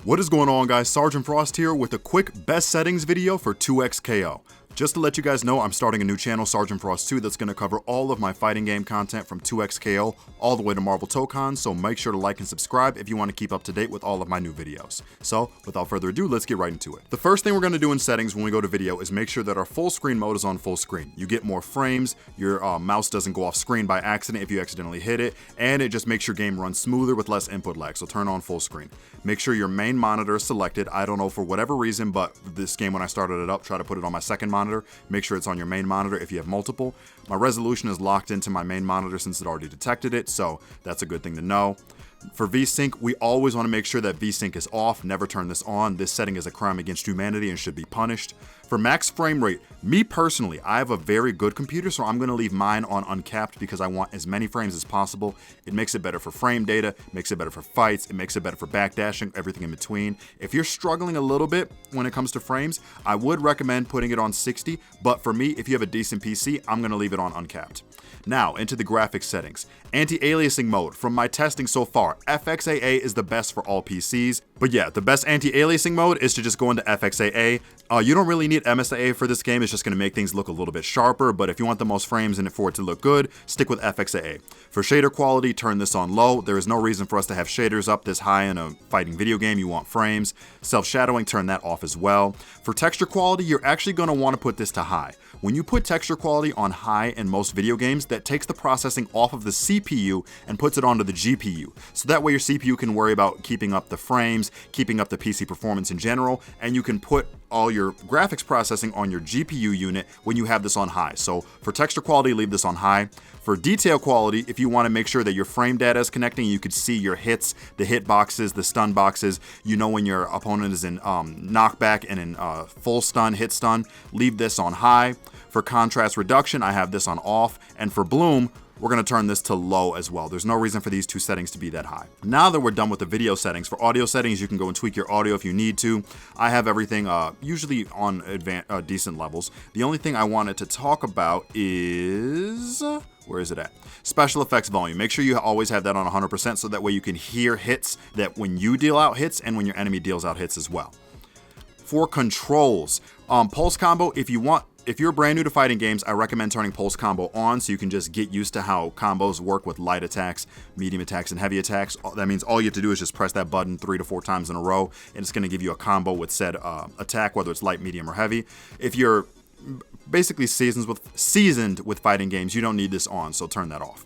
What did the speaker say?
What is going on, guys? sgtfrozt here with a quick best settings video for 2xKO. Just to let you guys know, I'm starting a new channel, sgtfrozt 2, that's going to cover all of my fighting game content from 2xKO all the way to Marvel Tokens, so make sure to like and subscribe if you want to keep up to date with all of my new videos. So, without further ado, let's get right into it. The first thing we're going to do in settings when we go to video is make sure that our full screen mode is on full screen. You get more frames, your mouse doesn't go off screen by accident if you accidentally hit it, and it just makes your game run smoother with less input lag, so turn on full screen. Make sure your main monitor is selected. I don't know for whatever reason, but this game when I started it up, try to put it on my second monitor. Make sure it's on your main monitor if you have multiple. My resolution is locked into my main monitor since it already detected it, so that's a good thing to know. For VSync, we always want to make sure that VSync is off. Never turn this on. This setting is a crime against humanity and should be punished. For max frame rate, me personally, I have a very good computer, so I'm going to leave mine on uncapped because I want as many frames as possible. It makes it better for frame data, makes it better for fights, it makes it better for backdashing, everything in between. If you're struggling a little bit when it comes to frames, I would recommend putting it on 60, but for me, if you have a decent PC, I'm going to leave it on uncapped. Now, into the graphics settings. Anti-aliasing mode. From my testing so far, FXAA is the best for all PCs. But yeah, the best anti-aliasing mode is to just go into FXAA. You don't really need MSAA for this game. It's just going to make things look a little bit sharper. But if you want the most frames and for it to look good, stick with FXAA. For shader quality, turn this on low. There is no reason for us to have shaders up this high in a fighting video game. You want frames. Self-shadowing, turn that off as well. For texture quality, you're actually going to want to put this to high. When you put texture quality on high in most video games, that takes the processing off of the CPU and puts it onto the GPU. So that way your CPU can worry about keeping up the frames, keeping up the PC performance in general, and you can put all your graphics processing on your GPU unit when you have this on high. So for texture quality, leave this on high. For detail quality, if you want to make sure that your frame data is connecting, you could see your hits, the hit boxes, the stun boxes. You know when your opponent is in knockback and in full stun, hit stun, leave this on high. For contrast reduction, I have this on off. And for bloom, we're going to turn this to low as well. There's no reason for these two settings to be that high. Now that we're done with the video settings, for audio settings, you can go and tweak your audio if you need to. I have everything usually on decent levels. The only thing I wanted to talk about is... where is it at? Special effects volume. Make sure you always have that on 100% so that way you can hear hits that when you deal out hits and when your enemy deals out hits as well. For controls, pulse combo, if you're brand new to fighting games, I recommend turning pulse combo on so you can just get used to how combos work with light attacks, medium attacks, and heavy attacks. That means all you have to do is just press that button 3 to 4 times in a row, and it's going to give you a combo with said attack, whether it's light, medium, or heavy. If you're basically seasoned with fighting games, you don't need this on, so turn that off.